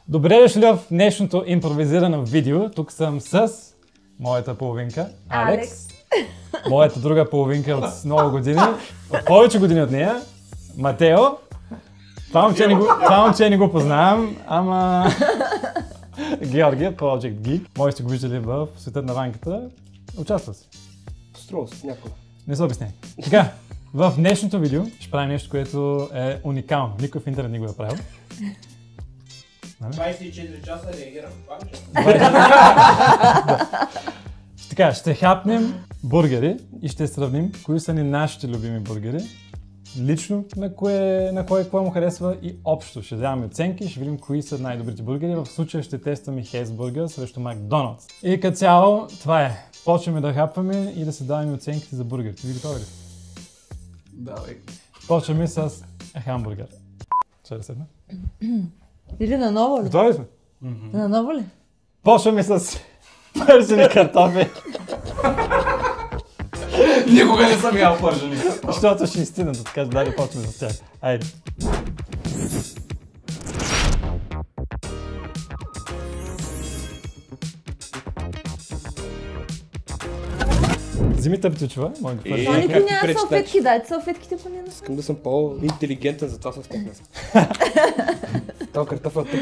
Добре дошли в днешното импровизирано видео. Тук съм с моята половинка, Алекс. Моята друга половинка от много години, от повече години от нея, Матео. Това момче не го познавам, ама Георгия, Project Geek. Може сте го виждали в Светът на ванката. Участва си. Струва се някога. Не се обясняй. Така, в днешното видео ще правим нещо, което е уникално. Никой в интернет не го е правил. 24 часа реагирам. Така, ще хапнем бургери и ще сравним кои са ни нашите любими бургери. Лично на кой какво му харесва и общо ще даваме оценки и ще видим кои са най-добрите бургери. В случая ще тестваме Хейсбургер срещу Макдоналдс. И като цяло това е. Почваме да хапваме и да се даваме оценките за бургерите. Ви готови ли? Давай. Почваме с хамбургер. Ще да седна? Или наново ли? Готови сме? Наново ли? Почваме с пържени картофи. Никога не съм ял пържени. Защото ще изстигнат, така че дали почваме с тях. Айде. Вземи тъпчичува, може да Това пържени. никой няма салфетки, дайте салфетките по него. Искам да съм по-интелигентен, затова съм стъпнал. Това картофа тук.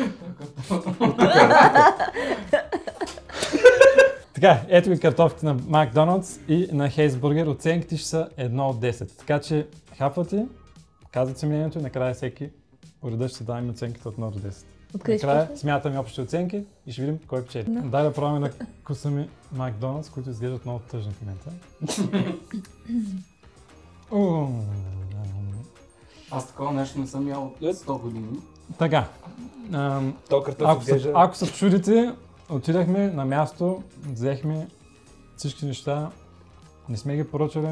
Така, ето ви картофите на Макдоналдс и на Хейсбургер. Оценките ще са 1 от 10. Така че хапвате, казват си мнението и накрая всеки по реда ще даваме оценките от 1 до 10. Откъде ще Накрая почваш? смятаме общите оценки и ще видим кой печели. Дай да пробваме на вкуса ми Макдоналдс, които изглеждат много тъжни в момента. Аз такова нещо не съм ял от 100 години. Така, Това картоф изглежда... ако се чудите, отидахме на място, взехме всички неща, не сме ги поръчали,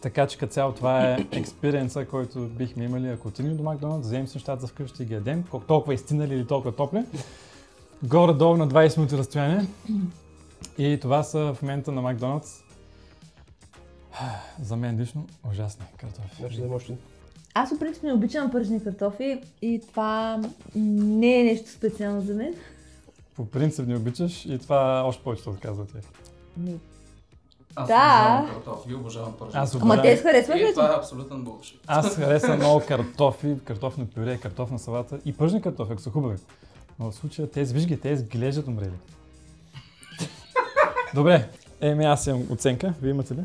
така че като цяло това е експириенса, който бихме имали, ако отидем до Макдоналдс, вземем си нещата за вкъщи и ги ядем, колко толкова изтинали или толкова топли, горе-долу на 20 минути разстояние. И това са в момента на Макдоналдс. За мен лично ужасни картофи. Значи да можеш ли? Аз по принцип не обичам пържени картофи и това не е нещо специално за мен. По принцип не обичаш и това още повече да казва тях. Аз Да. обожавам картофи, обожавам пържени. Аз Ама те харесваш И ли? това е абсолютен булшит. Аз харесвам много картофи, картофно пюре, картофна салата и пържени картофи, ако са хубави. Но в случая тези, виж ги, те изглеждат умрели. Добре, аз имам оценка, вие имате ли?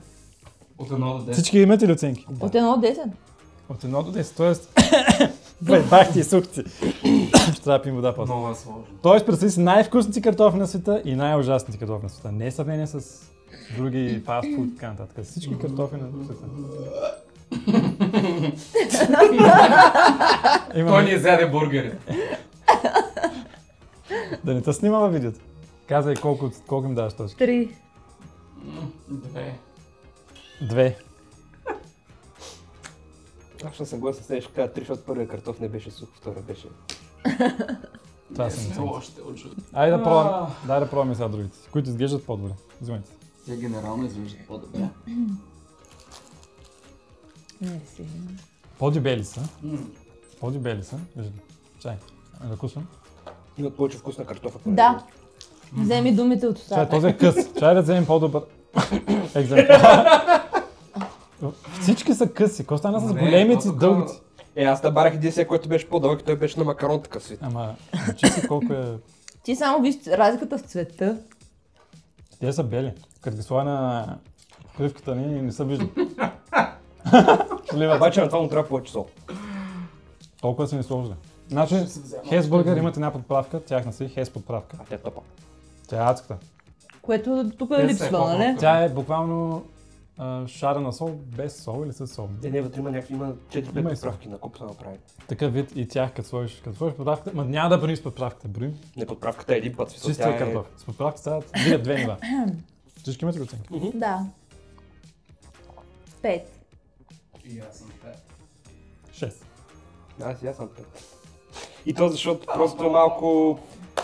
От 1 до 10. Всички имате ли оценки? От 1 от 10. От 1 до 10, т.е. бахти и сухти. Ще трябва да пим вода после. Много е сложно. Тоест, представи си най-вкусните картофи на света и най-ужасните картофи на света. Не е сравнение с други фастфуд и така нататък. Всички картофи на света. Той ни изяде бургери. Да не те снима във видеото. Казай колко им даваш точки. 3. 2. 2. Аз ще съгласен с нея, ще кажа 3, защото първият картоф не беше сух, втория беше. Това са оценки. Още отжу. Айде да пробваме. Дай да пробваме сега другите, които изглеждат по-добре. Вземайте. Те генерално изглеждат по-добре. Не си. По-дебели са. По-дебели са. Виждам. Чай. Да кусвам. Имат повече вкус на картофа. Да. Вземи думите от Чай, устата. този е къс. Чай да вземем по-добър екземпляр. Всички са къси. Какво стана с Не, големите, то тук- дългите? Аз табарах един който беше по-дълъг, той беше на макарон такъв свит. Ама, учи си колко е... Ти само виж разликата в цвета. Те са бели. Като ги слага на кривката ни не са виждам. Обаче на това му трябва повече сол. Толкова са ни сложили. Значи, Хейсбургер имат една подправка, тяхна си, Хейс подправка. А тя е топа. Тя е адската. Което тук Те е са липсва, по-малко. нали? Тя е буквално шарена сол, без сол или с сол. Не, вътре има някакви, има 4-5 Има и подправки на куп са направи. Такъв вид и тях, като сложиш подправката, ма няма да броим с подправката, броим Не, подправката е един път. смисъл, чистия тя е- картоф. С подправката стават дигат 2 нива. Всички имате ли оценки? Да. 5. И аз съм 5. 6. Аз съм пет. И то защото просто малко...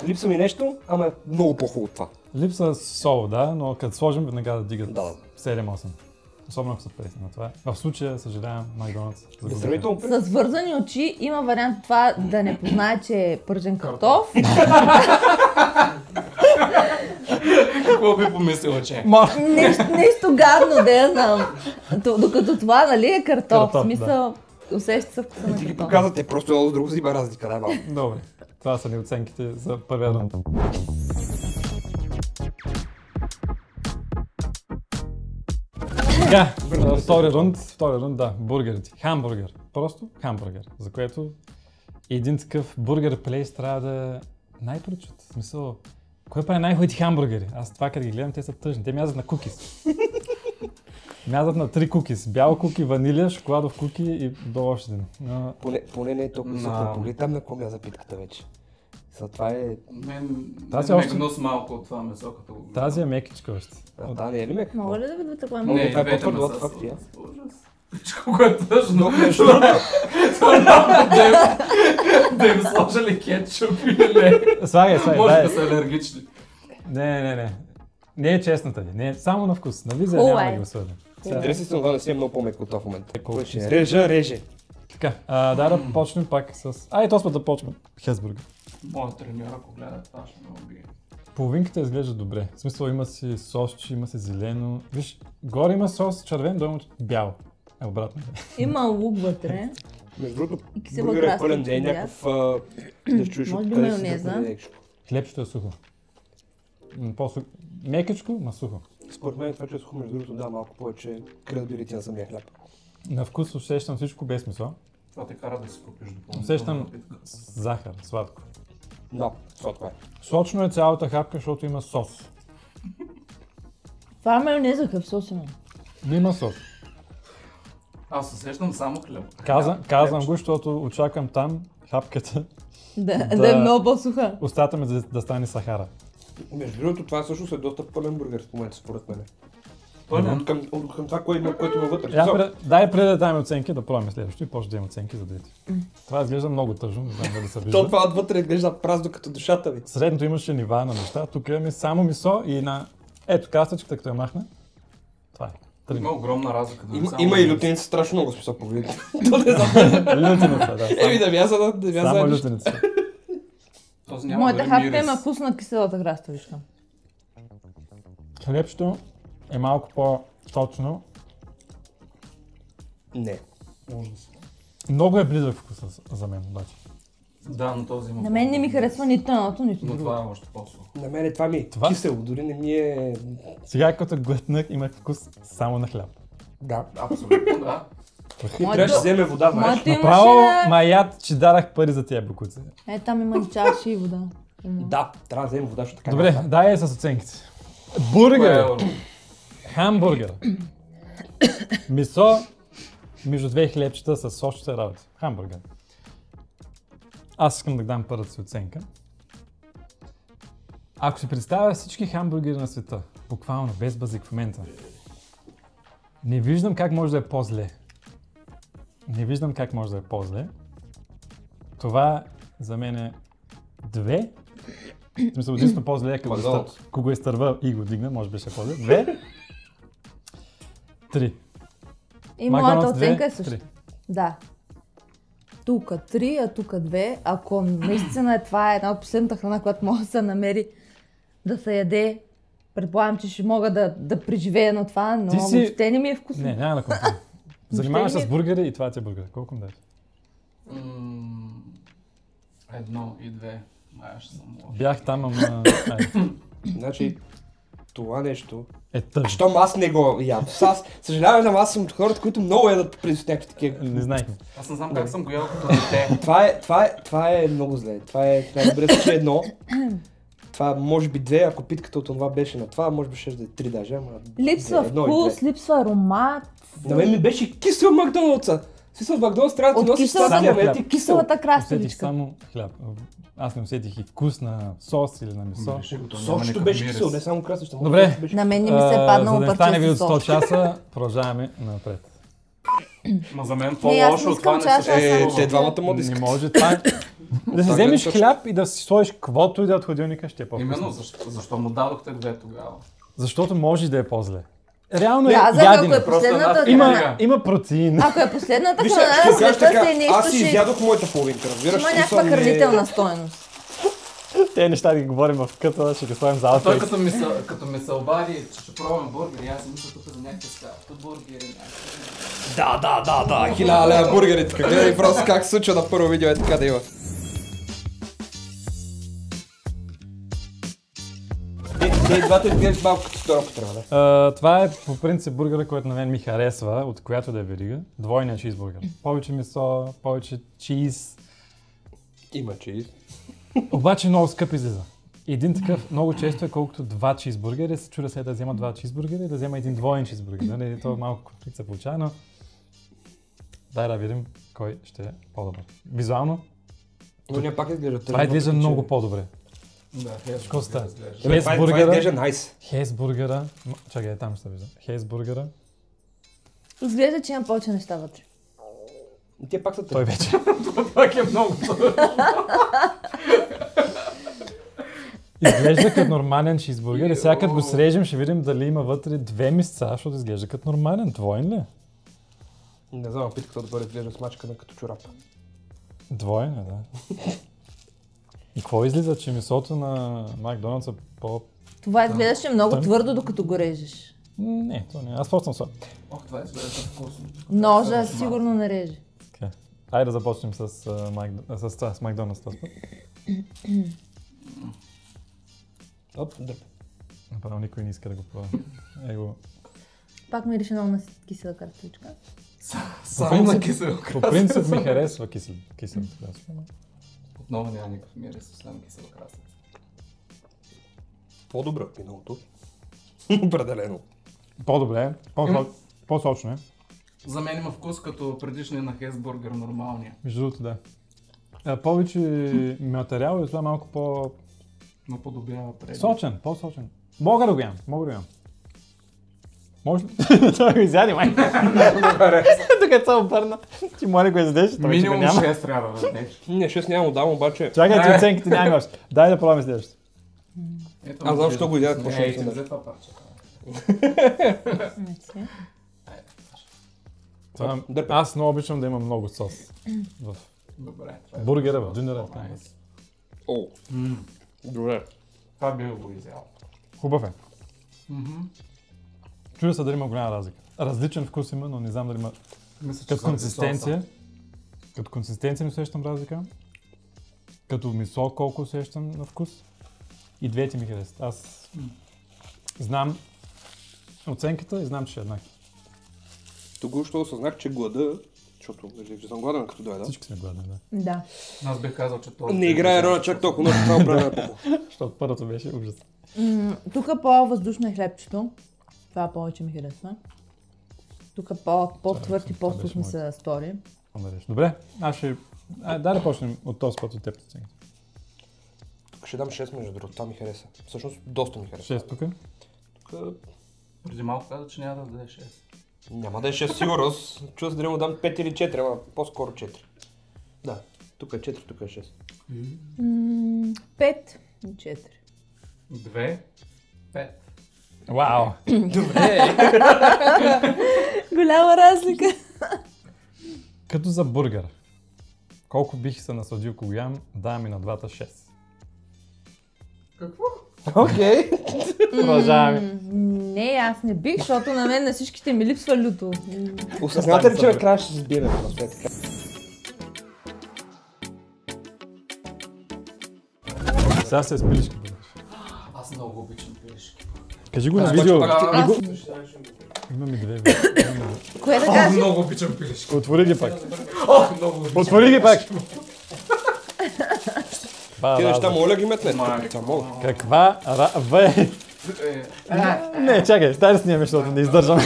Липсва ми нещо, ама е много по-хубаво това. Липса сол, да, но като сложим веднага да дигат Да. 7-8. Особено ако са пресни на това. В случая съжалявам Макдоналдс. за губеха. Сравнително С вързани очи има вариант това да не познае, че е пържен картоф. Какво би помислила, че? Нещо гадно, да я знам. Докато това, нали, е картоф. Картоф, В смисъл, усеща се вкуса на ти ги картоф. показвате, просто едно с друго си има разлика, дай малко. Добре. Това са ни оценките за първия рунд. Така, втори рунд, да, бургерите. Хамбургер. Просто хамбургер. За което един такъв бургер плейс трябва да най-прочут. В смисъл, кой прави най-хубавите хамбургери? Аз това като ги гледам, те са тъжни. Те мязат на кукис. Мязат на 3 кукис. Бял куки, ванилия, шоколадов куки и до още един. Но Поне не е толкова високо. Поглед там на какво мяза питката вече. За това е... Мен Тази ме още- гнус малко от това месо, като го гледам. тази е мекичка още. Да, не е ли мек? Мога ли да ви такова? Не, Не, това е двете по-твърдо меса от са факти, ужас. Всичко, което е тъжно. Но между другото, Да им сложили кетчуп или не. Слагай, Може дай. да са алергични. Не. Не е честната ни. Не е само на вкус. На визия Хубаво няма е. да го съдим. интереси се, но да си е много по-мек от това в момента. Кой ще ще реже. Така, да почнем пак с... и този път да почнем. Хесбургер. Моят треньор, ако гледа това, ще ме убие. Половинката изглежда добре. В смисъл има си сосче, има си зелено. Виж, горе има сос червен, долу има бял. Обратно. Има лук вътре. Между другото, И кисела бургер е краставица пълен, да е бях. някакъв... Да чуеш Може би откъде си майонеза. да бъде. Хлебчето е сухо. По-сухо. Мекичко, ма сухо. Според мен това, че е сухо, между другото, да, малко повече кръдбилите на самия хляб. На вкус усещам всичко без месо. Това те кара да си купиш допълнително Усещам напитка. захар, сладко. Но, сладко е. Сочно е цялата хапка, защото има сос. Това е майонеза, какъв сос има. Но има сос. Аз усещам само хлеб. Казвам го, защото очаквам там хапката, Да е много по-суха. устата ми да стане сахара. Между другото, това всъщност е доста пълен бургер в момента, според мен. Пълен. Към това, което има вътре. Дай преди да дадем оценки, да пробваме следващото и после да имаме оценки за двете. Това изглежда много тъжно, не знам дали се То вижда. това отвътре изглежда празно като душата ви. Средното имаше нива на неща, тук имаме само месо и на... Ето краставичката, като я махна. Това е. Има огромна разлика. Да Има и лютеница страшно много смисъл погледнете. Лютеница, да. Еми да мяза, да Само мяза. лютеница. Този няма Моята дори хапка мирис. има вкус на киселата краставичка. Хлебчето е малко по-точно. Не. Ужас. Много е близък вкуса за мен, обаче. Да, но този има. На мен не ми харесва нито едното, нито Но това другото. е още по-сухо. На мен това ми е Това? кисело, дори не ми е... Сега като глътнах, имах вкус само на хляб. Да. Абсолютно, да. Моето- Трябваше да вземе вода, знаеш. Моето Направо имаше... маят, че дарах пари за тия букуци. Е, там има и чаши и вода. Да, трябва да вземе вода, защото така Добре, няма. дай с оценките. Кое Бургер, е? хамбургер, месо между две хлебчета с сочните работи. Хамбургер. Аз искам да дам първата си оценка. Ако си представя всички хамбургери на света, буквално без базик в момента, не виждам как може да е по-зле. Не виждам как може да е по-зле. Това за мен е 2. В смисъл, единствено по-зле е Макдоналдс. ако го изтърва и го дигна, може би ще е по-зле. 2. 3. И моята Макдоналдс оценка е 2, също. 3. Да. Тука 3, а тука 2. Ако наистина това е една от последната храна, която може да се намери да се яде, предполагам, че ще мога да преживея на това, но Ти си- въобще не ми е вкусно. Не, няма да конкурирам. Занимаваш Въобще с не ми бургери и това ти е бургер. Колко му дадеш? 1 и 2. Май ще съм лош. Бях там, ама... Айде. Значи, това нещо... Е тъжно. Щом аз не го ям. Аз съжалявам, ама аз съм от хората, които много ядат през някакви такива. Не знаехме. Аз не знам как съм го ял като дете. Това е много зле. Това е добре, че едно. Това може би 2, ако питката от това беше на това, може би ще да е 3 даже, ама... Липсва едно и вкус, две. липсва аромат. На мен ми беше кисел Макдоналдса. В смисъл, Макдоналдс трябва да От ти носи киселата- щастие, Само ама хляб. ти кисел. Киселата Усетих краставичка. само хляб. Аз не усетих и вкус на сос или на месо. Сочето беше кисел, не само красваща. Добре. На мен не ми се е паднало За да не стане парче видео с 100 сос. часа, продължаваме напред. Ма за мен Не, аз по-лошо не от това искам не се чаша, аз случва. те двамата му Не искат. може това. Да си вземеш хляб и да си сложиш каквото и да е от хладилника, ще е по-вкусно. Именно, защо му дадохте 2 тогава? Защото може да е по-зле. реално е Язък, ядене. ако е последната Има, храна. има протеин. Ако е последната Виж, храна ще на го кажа света така, си нещо, аз си ще изядох моята половинка, разбираш? има Смисъл, някаква хранителна стойност. Те неща да ги говорим в къта, ще ги сложим за Той аутфейс. като ми се обади, че ще пробвам бургери, аз си мисля тук за някакви скафта бургери, някакви. Да, 1000 лева бургерите. Гледай просто как се случва на първо видео е така да има. Те двата изглеждат малко като втора потреба, да? Това е по принцип бургера, който на мен ми харесва, от която да е верига. Двойния чизбургер. Повече месо, повече чиз. Има чиз. Обаче много скъп излиза. Един такъв много често е колкото два чизбургера. Се чудя сега да взема два чизбургера и да взема един двоен чизбургер. Нали? Това малко конфликт се получава, но дай да видим кой ще е по-добър. Визуално Но не пак изглежда тъжно. това изглежда много по-добре. Да, Какво става? Това изглежда найс. Хейсбургера. Чакай, там ще се вижда. Хейсбургера. Изглежда, че има повече неща вътре. Те пак са Той тъжни. вече. Пак е много. Изглежда като нормален чизбургер и сега като го срежем ще видим дали има вътре две места, защото изглежда като нормален. Двоен ли? Не знам, питката отгоре изглежда смачкана като чорап. Двоен е, да. И какво излиза, че месото на Макдоналдс е по... Това изглеждаше много твърдо, докато го режеш. Не, то не. Аз просто съм слаб. Ох, това изглежда вкусно. Ножа сигурно не реже. Okay. Айде да започнем с Макдоналдс този път. Оп, дърпа. Направо никой не иска да го пробва. Его. Пак мирише много на кисела картичка. Само на кисело. По принцип ми харесва киселата красица. Отново няма никакъв мирис, освен кисела красица. По-добре от миналото. Определено. По-добре, по-сочно е. За мен има вкус като предишния на Хесбургер, нормалния. Между другото, да. Повече материал и това малко Но подобява преди. по-сочен, по-сочен. Мога да го ям. Може ли? Това го изяди, май. Тук е цяло обърна. Ти моля го изядеш, това вече го Минимум няма. 6 трябва да дадеш. Не, 6 няма дам, обаче... Чакай, че оценките няма още. Дай да пробваме следващото. Ето, Аз знам, защо го ядах, Не, почна да ей, се ти държа. взе това парче. Дърпа. Аз много обичам да има много сос. В Добре. това е бургера, в вкусно. дюнера. Найс. О, добре. Това би го изял. Хубав е. Чудя се дали има голяма разлика. Различен вкус има, но не знам дали има... Мисля, че Като заради консистенция. соса. Като консистенция не усещам разлика. Като месо колко усещам на вкус. И двете ми харесват. Аз знам оценката и знам, че е еднакво. Току-що осъзнах, че глада, защото че съм гладен като дойда. Всички сме гладни, да. Да. Аз бих казал, че това... Не играе роля чак толкова много, това обрана епоха. Защото първото беше ужас. Тук по-въздушно е хлебчето. Това повече ми харесва. Тук по-твърд и по-сух ми се стори. Добре, аз ще... Дай да почнем от този път от теб оценката. Тук ще дам 6 между другото, това ми хареса. Всъщност доста ми хареса. 6 тук. Тук Преди малко каза, че няма да даде 6. няма да е 6 сигурност. Чува се дали му дам 5 или 4, ама по-скоро 4. Да, тук е 4, тук е 6. 5 и 4. 2, 5. Вау! Добре! Голяма разлика. Като за бургер. Колко бих се насладил, ако го ям, давам и на двата 6. Какво? Окей. Продължаваме. Не, аз не бих, защото на мен на всичките ми липсва люто. Осъзнате ли, че накрая ще се сбием просто е така? Сега се спилишки бургер. Аз много обичам пилешки. Кажи го на Обаче видео. пак ти- Аз- Имам и две. Имам и две. Кое да кажа? Много обичам пилешки. Отвори ги пак. Много обичам. Отвори ги пак. Ти неща моля ги метне. Майко. Това мога. Каква Не, чакай, дай да снимаме, защото не издържам.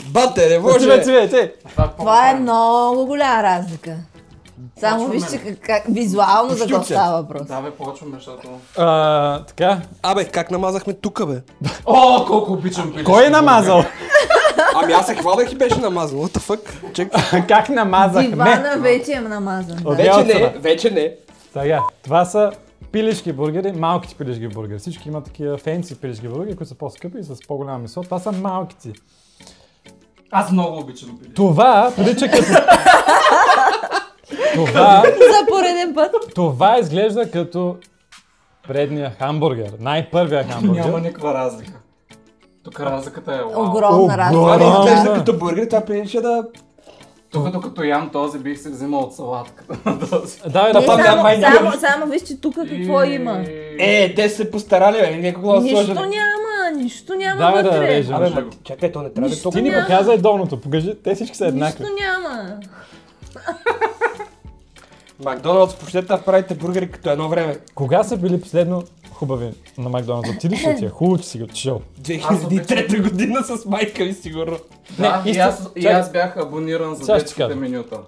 Бате, не може! Цвете. Това е много голяма разлика. Само вижте как визуално за какво Почти става въпрос. Да, бе, почваме, защото... Така, Абе, как намазахме тука, бе? О, колко обичам пилешки. кой е намазал? Ами аз се хвалях и беше намазан. What the fuck? Чек. Как намазахме? Дивана вече е намазан. Да. От Вече не, страна. вече не. Сега, това са пилешки бургери, малките пилешки бургери. Всички имат такива фенси пилешки бургери, които са по-скъпи и с по-голяма месо. Това са малките. Аз много обичам пилешки. Това прилича като... Това... За пореден път. Това изглежда като предния хамбургер. Най-първия хамбургер. Няма никаква разлика. Тук разликата е вау. Огромна разлика. Това не Огромна. изглежда като бургер, това прилича да... Тук докато ям този бих се взимал от салатката на този. Давай Не, да пам. май няма само виж, че тук какво има. Те се постарали, бе, някого да Нищо сложат. нищо няма Давай да вътре. режем. Абе, ма, чакай, то не трябва да е Нищо Ти ни толкова. показай долното, покажи, те всички са еднакви. Нищо няма. Макдоналдс, почнете да правите бургери като едно време. Кога са били последно хубави на Макдоналдс? Отидеш ли ти? Хубаво, че си го отишъл. 2003 година с майка ми сигурно. Да, Не, и чакай. аз бях абониран за Сега ще детските кажа. менюта.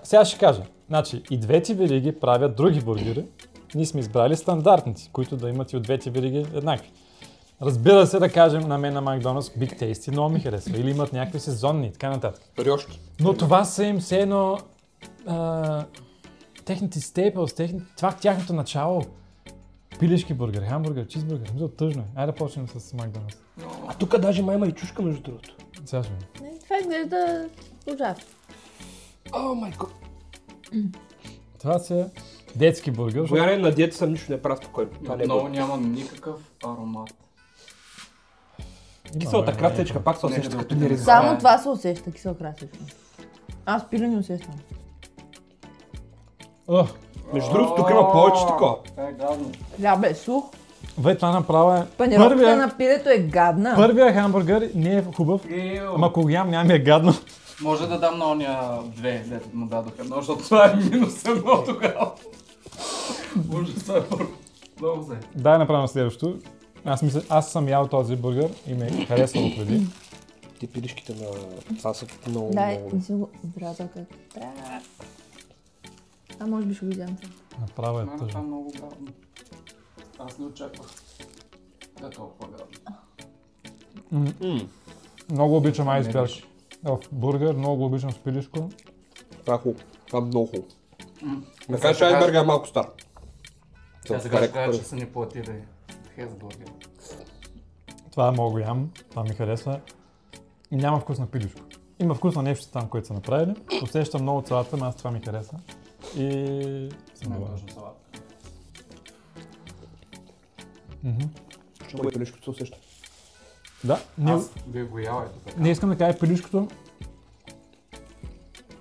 Сега ще кажа. Значи, и двете вериги правят други бургери. Ние сме избрали стандартните, които да имат и от двете вериги еднакви. Разбира се, да кажем, на мен на Макдоналдс Big Tasty много ми харесва. Или имат някакви сезонни и така нататък. Рьошки. Но това са им все едно... техните стейпълс, това тяхното начало. Пилешки бургер, хамбургер, чизбургер. Тъжно е. Айде да почнем с Макдоналдс. А тук даже май има и чушка между другото. Сега ще видим. Не, това изглежда ужасно. О, май гот. Това са детски бургер. Бояне на диета съм нищо не правя спокойно. Това не е Отново бургер. няма никакъв аромат. Киселата красечка пак се Нека усеща да като опитам. нереза. Само това се усеща, кисел красечко. Аз пиле не усещам. Между другото, тук има повече такова. Това е гадно. Хляба е сух. Вей, това направо е... Панировката на пилето е гадна. Първия хамбургер не е хубав, ама ако го ям, няма ми е гадно. Може да дам на ония две, дето му дадох едно, защото това е минус едно тогава. Може това е много взе. Дай направим следващото. Аз съм ял този бургер и ме е харесало преди. Ти пилишките на... Това са много, Дай, много... не си го врязал как трябва. А може би ще го вземем сега. Направо е Това е тъжно. много гадно. Аз не очаквах. Да е толкова гадно. Много обичам Не айсберг. беше. В бургер, много обичам с пилишко. Това е хубаво. Това е много хубаво. Не Сега кажа, че ще айсберга е малко стар. Тя сега ще кажа, че са ни платили Хесбургер. Това мога го ям, това ми харесва. И няма вкус на пилишко. Има вкус на нещо там, което са направили. Усещам много цялата, но аз това ми хареса. И съм Не е доволен. точно салат. Много е пилишкото се усеща. Да, Аз бих го ял ето така. не искам да кажа пилишкото.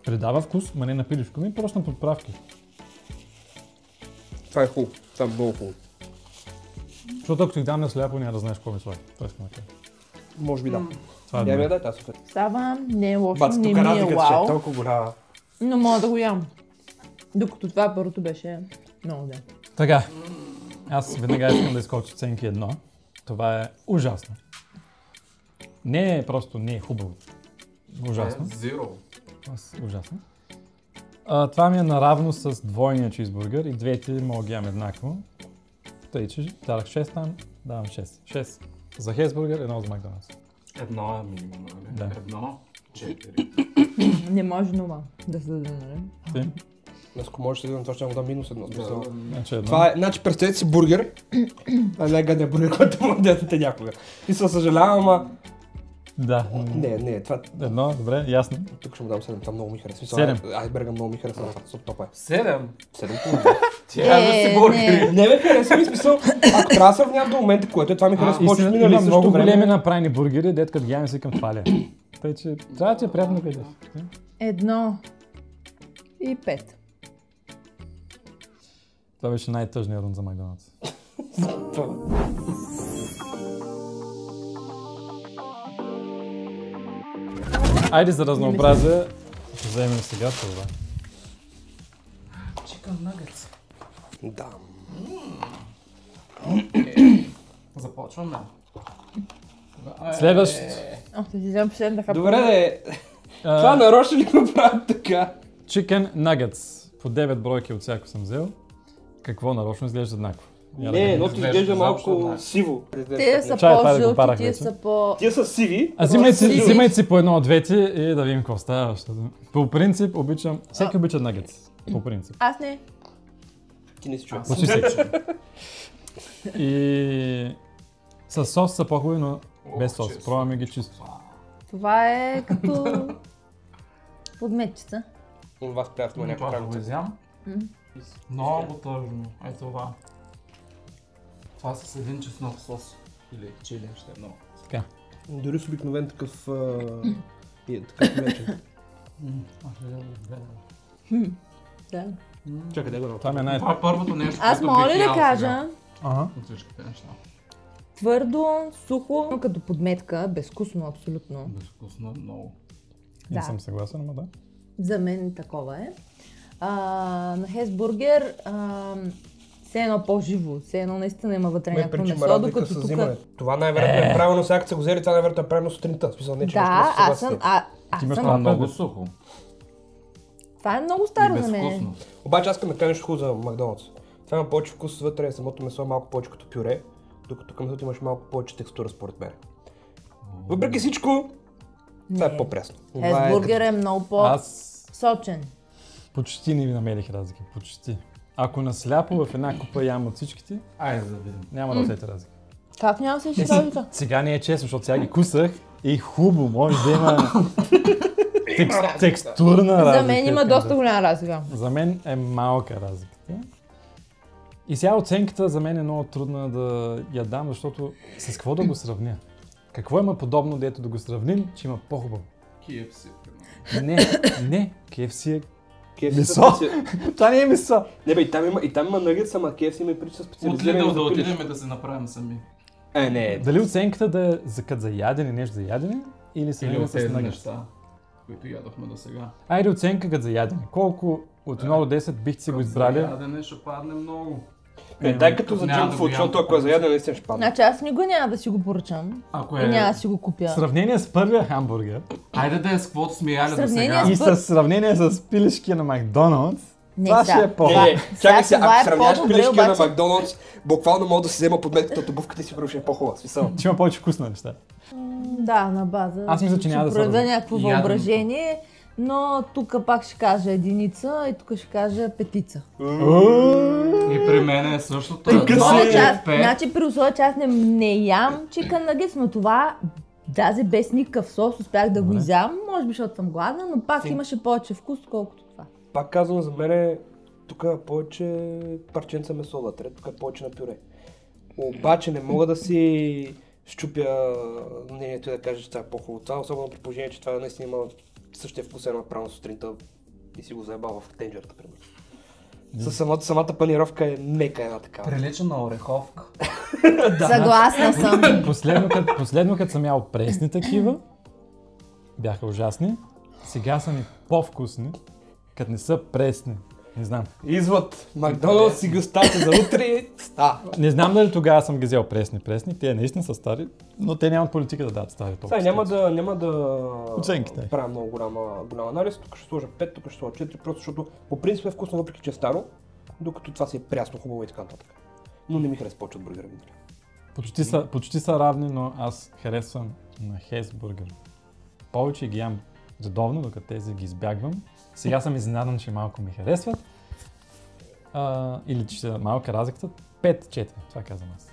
Придава вкус, ма не на пилишко, ми просто на подправки. Това е хубаво. Това е много хубаво. Защото ако ти дам на сляпо, няма да знаеш какво ми слаги. Това искам да кажа. Може би да. Това е Я ми я добре. дай тази супер. Става, не е лошо, Бац, не тук ми е разликата ще е вау, толкова голяма. но мога да го ям. Докато това първото беше много да. Така, аз веднага искам да изкоча оценки едно. Това е ужасно. Не е просто, не е хубаво. Ужасно. Зиро. Ужасно. Това ми е наравно с двойния чизбургер и двете мога да ги ям еднакво. Тъй, че дадах 6 там, давам 6. 6 за Хесбургер, едно за Макдоналдс. Едно е минимум, нали? Да. Едно, 4. Не може нова да се даде, нали? Ти? Днес, ако можеш да дадем, това ще му дам минус едно. Смисъл. Значи едно. Това е, значи представете си бургер, а най-гадният бургер, който му дадете някога. И се съжалявам, ама... Да. Не, това... Едно, добре, ясно. Тук ще му дам 7, това много ми харесва. Седем. Айсберга много ми харесва, топ е. 7. 7 Тя да си бургери. Не ме харесва ми смисъл, ако трябва да сравнявам до момента, което е, това ми харесва повече Истина, от минали има същото много големи време. направени бургери, дет като ги ям и си към това ли е. Тъй, че трябва да ти е приятно да видиш. 1 и 5. Това беше най-тъжният рунд за Макдоналдс. Айде за разнообразие, ще вземем сега това. Чикън нагътс. Да. Започваме. Следващ. О, ще си вземем последната хапка. Добре, това нарочно ли го правят така? Chicken Nuggets. По 9 бройки от всяко съм взел. Какво нарочно изглежда еднакво? Я да Не, видим. едното изглежда малко Изглежда сиво. Те са Чай, това да го по-жълти, парах тия вече. са по... Тия са сиви. А взимайте си по едно от двете и да видим какво става. По принцип обичам, всеки обича нагетс. По принцип. Аз не. Ти не си човек. Почти всеки. И с сос са по-хубави, но без сос. Пробваме ги чисто. Това е като подметчица. Това спряхме някаква Това ще го работа. изям. Много тъжно. Ето това. Това с един чеснок сос. Или чили, ще е много. Така. Дори с обикновен такъв млечен. Да. Чакай, да го направя. Това ми е Това е първото нещо, Аз което мога бих ли да ял кажа сега Ага. от всичките неща. твърдо, сухо, като подметка, безвкусно абсолютно. Безвкусно много. Не Да. съм съгласен, ама да. За мен такова е. На Хесбургер все едно по-живо, все едно наистина има вътре някакво месо, докато тук... Това най-вероятно е правилно, сега като са го взели, това най-вероятно е правилно сутринта. В смисъл, не, че Да, аз съм... Ти имаш съм... това Много много. сухо. Това е много И старо за мен. безвкусно. Обаче аз искам да кажа нещо хубаво за Макдоналдс. Това има повече вкус вътре, самото месо е малко повече като пюре, докато към месото имаш малко повече текстура според мен. Въпреки всичко, това е по-пресно. Хесбургер е много Аз по-сочен. почти не ви намерих разлики. Почти. Ако насляпо в една купа ям от всичките, Айде да видим. няма да усетя разлика. Как няма да се разлика? Сега не е честно, защото сега ги кусах и хубаво, може да има текстурна разлика. За мен има доста голяма разлика. За мен е малка разликата. И сега оценката за мен е много трудна да я дам, защото с какво да го сравня? Какво има подобно, дето да го сравним, че има по-хубаво? KFC, примерно. Не, KFC е... KFC Месо? Това не е месо. Не бе, и там има нагетс, ама KFC има и прича От специализирани Lidl за да пилиш. отидем и да се направим сами. Не. Дали оценката да е за ядене, нещо за ядене, или Или сравнение от с тези нагетс? неща, които ядохме до сега. Айде оценка като за ядене. Колко от 1 до 10 бихте си го избрали? Ядене ще падне много. Дай като за Няма джанк да фуд, го ям. защото ако е за ядене, наистина ще падне. Значи аз никога няма да си го поръчам. Ако И няма да си го В купя. сравнение с първия хамбургер Айде да е с каквото сме яли до Сравнение сега. и с сравнение с пилешки на Макдоналдс, Не, това да. ще е по... Чакай се, това е ако сравняваш по-добре, пилешкия на обаче. Макдоналдс, буквално мога да си взема подметката от обувката и си ще е по-хубава. Смисъл. Че има повече вкусна неща. Да, на база. Аз мисля, че няма да проявя свързвам. някакво Яденото. въображение, но тук пак ще кажа единица и тук ще кажа петица. И при мен е същото. Тук При си- условие, че аз, Едно, пет. значи при условие, че аз не ям чикън нагетс, но това даже без никакъв сос успях да го Добре. изям, може би защото съм гладна, но пак Си. имаше повече вкус, колкото това. Пак казвам, за мен е тук повече парченца месо вътре, тук е повече на пюре. Обаче не мога да си щупя мнението и да кажа, че това е по-хубаво. Това особено при положение, че това наистина има същия вкус едно направо сутринта и си го заебал в тенджерата, примерно. Самата панировка е мека една такава. Прилича на ореховка. Съгласна съм. Последно като съм ял пресни такива, бяха ужасни. Сега са ми по-вкусни, като не са пресни. Не знам. Извод. Макдоналдс си го ставате за утре. Не знам дали тогава съм ги взел пресни. Те наистина са стари, но те нямат политика да дадат стари толкова. Сега няма да Оценките. правя много голям анализ. Тук ще сложа 5, тук ще сложа 4, просто защото по принцип е вкусно, въпреки че е старо, докато това си е прясно, хубаво и така нататък. Но не ми харесва повече от бургера. Почти са равни, но аз харесвам на Хесбургер. Повече ги ям редовно, докато тези ги избягвам. Сега съм изненадан, че малко ми харесват. Или че малка разликата. 5-4, това казвам аз.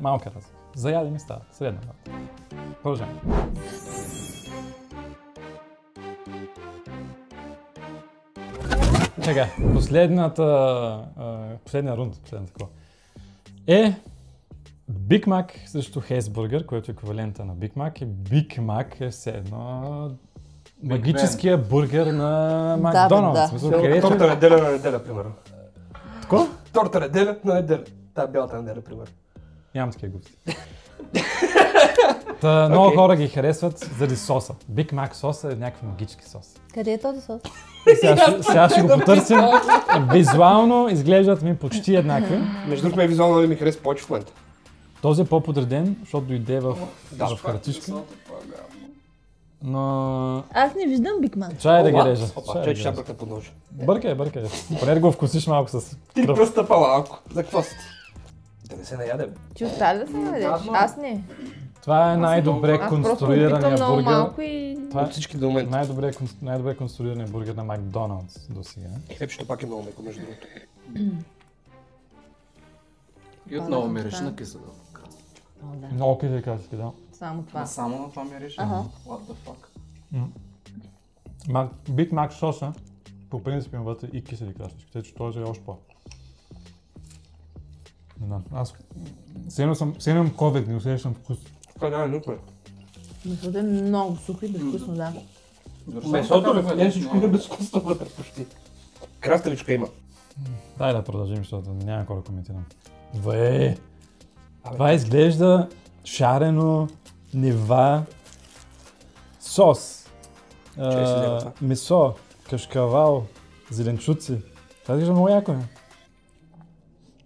Малка разлика. За ядене става, средна разлика. Продължаваме. Сега, последния рунд, е Биг Мак срещу Хесбургер, който е еквивалента на Биг Мак. И Биг Мак е все едно магическия бургер на Макдоналдс. да. Смисъл, където... Торта неделя на неделя, примерно. Тако? Торта неделя на неделя. Та бялата неделя, примерно. Нямам такива глупости. Много хора ги харесват заради соса. Биг Мак соса е някакъв магически сос. Къде е този сос? Сега ще го потърсим. Визуално изглеждат ми почти еднакви. Между другото, визуално ми харесва повече в момента. Този е по-подреден, защото дойде в хартишка. Но... Аз не виждам Биг Мак. Чай да ги режа. Чай, че ще бръкна под ножа. Бъркай. Поне да го вкусиш малко с Ти кръв. пръста по-малко. За какво си ти? Да не се наяде, бе. Ти остава да се надеш? Гадно. Аз не. Това е най-добре Аз просто опитам конструирания много бургер. малко и... Това е От всички до момента. най-добре конструирания бургер на Макдоналдс до сега. Хлебчето пак е много меко, между другото. И отново мирише на кисело. О, да. Много кисели краставички, да. Само това. А само на това мирише? Ага. What the fuck? Big Mac соса, по принцип има вътре и кисели краставички, тъй че този е още по. Не знам, аз сега имам COVID, не усещам вкус. Това няма никой. Месото е много сухо и безвкусно, да. Месото не всичко е безвкусно вътре почти. Краставичка има. Дай да продължим, защото няма какво да коментирам. Това изглежда шарено, нива, сос, месо, кашкавал, зеленчуци. Това изглежда много яко.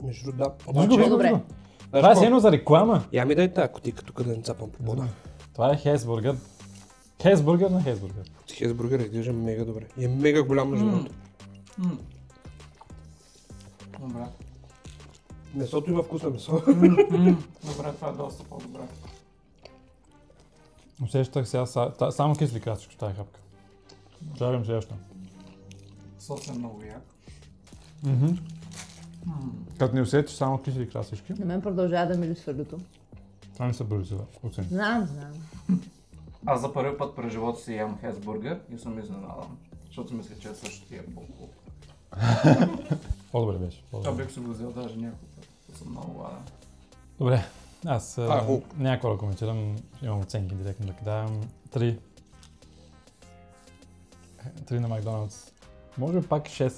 Между да. Много добре. Това е сено за реклама. Я ми дай тази кутийка тук да не цапам по пода. Това е хесбургер. Хесбургер на хесбургер. Хесбургер изглежда мега добре. И е мега голям между другото. Добре. Месото има вкус на месо. Добре, това е доста по-добре. Усещах сега само кисли краставички в тази хапка. Чакам следваща. Сос е много як. Като не усетиш само кисли краставички, На мен продължава да ми липсва люто. това не са бързи за оцени. Знам. Аз за първи път през живота си ям хесбургер и съм изненадан. Защото мисля, че е същия булко. По-добре беше. Това бих си го взел даже някой път. Съм много гладен. Добре, аз хубаво. няма какво да коментирам, имам оценки директно да кидавам. 3. 3 на Макдоналдс. Може би пак 6.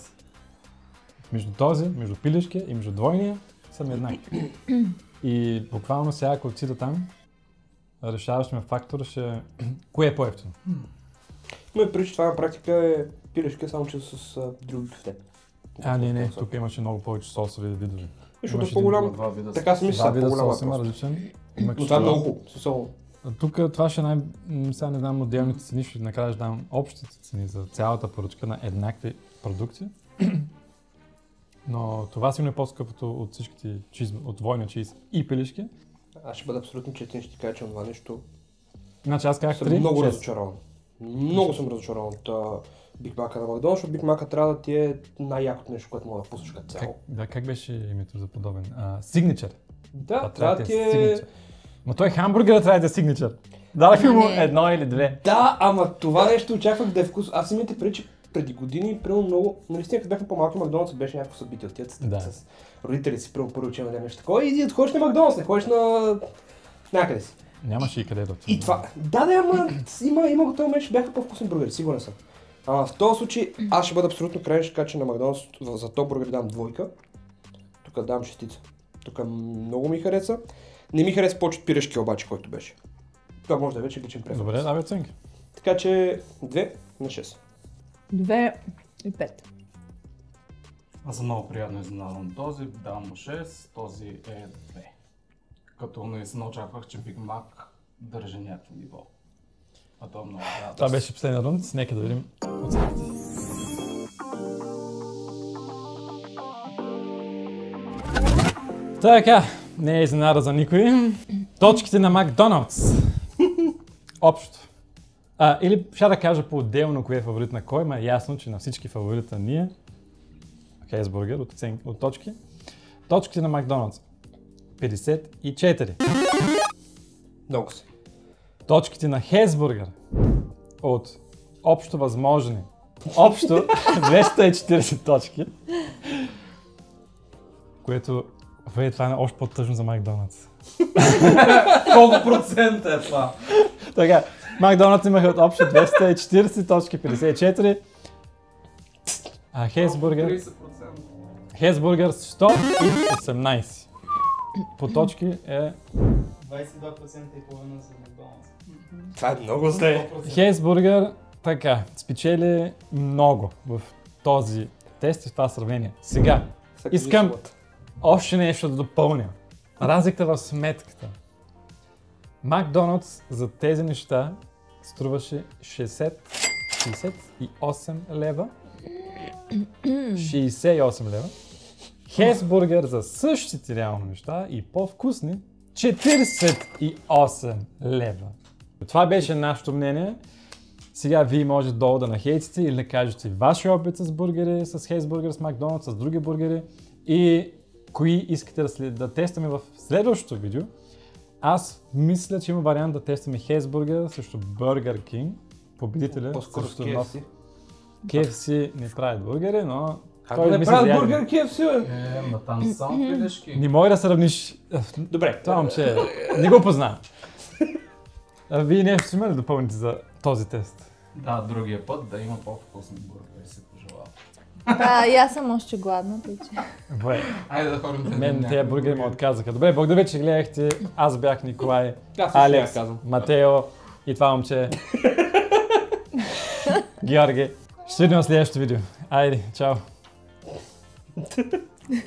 Между този, между пилешкия и между двойния съм еднакви. И буквално сега, ако отида там, решаващият фактор ще кое е по-евтино. Ме причи това на практика е пилешка, само че с други кафте. Не, тук имаше много повече сосови видове. Защото Имаше по-голям, Два вида така си мисля, Два вида по-голяма сос има просто. различен. Но това е много хубаво. Тук това ще сега не знам отделните цени, ще накрая ще дам общите цени за цялата поръчка на еднакви продукти. Но това сигурно е по-скъпото от всичките чиз, от двойна чиз и пилешки. Аз ще бъда абсолютно честен, ще ти кажа, че това нещо Значи аз казах съм 3, много 6. разочарован. Много съм разочарован от Биг Мака на Макдоналдс, защото Биг Мака трябва да ти е най-якото нещо, което мога да пуснеш като цяло. Как беше името за подобен? Signature. Да, трябва да ти е... Signature. Но той хамбургера трябва да е Signature. Дадах му Не. едно или две. Да, ама това нещо очаквах да е вкус. Аз имате преди, преди години, примерно много, наистина, като бяхме по-малки, Макдоналдс беше някакво събитие. Отидат Да. с родители си, примерно първо учим да нещо такова и ти ходиш на Макдоналдс, не ходиш на... някъде си. Нямаше и къде да И това, има готово меч, бяха по-вкусни бургери, сигурен съм. Ама в този случай аз ще бъда абсолютно крайен, ще кажа, че на Макдоналдс за топ бургер дам 2. Тук дам 6. Тук много ми хареса. Не ми хареса повече от пирешки обаче, който беше. Това може да е вече личен преференс. Добре, давай оценки. Така че 2 на 6. 2 и 5. Аз съм много приятно изненадан този, давам му 6, този е 2. Като наистина очаквах, че Биг Мак държи някакво ниво. А то е много да. Това беше последния рунд, нека да видим оценките. Така, не е изненада за никой. Точките на Макдоналдс. Общо. Или ще да кажа по-отделно кое е фаворит на кой, но е ясно, че на всички фаворита ни е хесбургер от точки. Точките на Макдоналдс 54. Много се. Точките на хесбургер от общо възможни, общо 240 точки, което това е още по-тъжно за Макдоналдс. Колко процента е това? Така, Макдоналдс имаха от общо 240 точки, 54, а хесбургер 30%. Хесбургер 118. По точки е 22,5% за Макдоналдс. Това е много зле. Хесбургер, така, спечели много в този тест и в това сравнение. Сега, искам още нещо да допълня. Разликата в сметката. Макдоналдс за тези неща струваше 68 лева. 68 лева. Хесбургер за същите реално неща и по-вкусни 48 лева. Това беше нашето мнение. Сега вие може долу да нахейтите или да кажете вашия опит с бургери, с хесбургер, с Макдоналдс, с други бургери и кои искате да тестваме в следващото видео. Аз мисля, че има вариант да тестваме Хейсбургер срещу Burger King. Победителя По-скоро с срещу нов. KFC. KFC не правят бургери, но... Ако не правят бургер KFC, бе? Ма там са само пилешки. Не мога да сравниш... Добре. Това момче, не го познавам. А вие нещо си имали да допълните за този тест? Да, другия път да има по-вкусни бургери, си пожелавам. Да, и аз съм още гладна, тъй че. Добре, Айде да ходим да мен тези бургери ме отказаха. Добре, благодаря, че гледахте. Аз бях Николай, Аз Алекс, казвам. Матео и това момче. Георги. Ще видим в следващото видео. Айде, чао!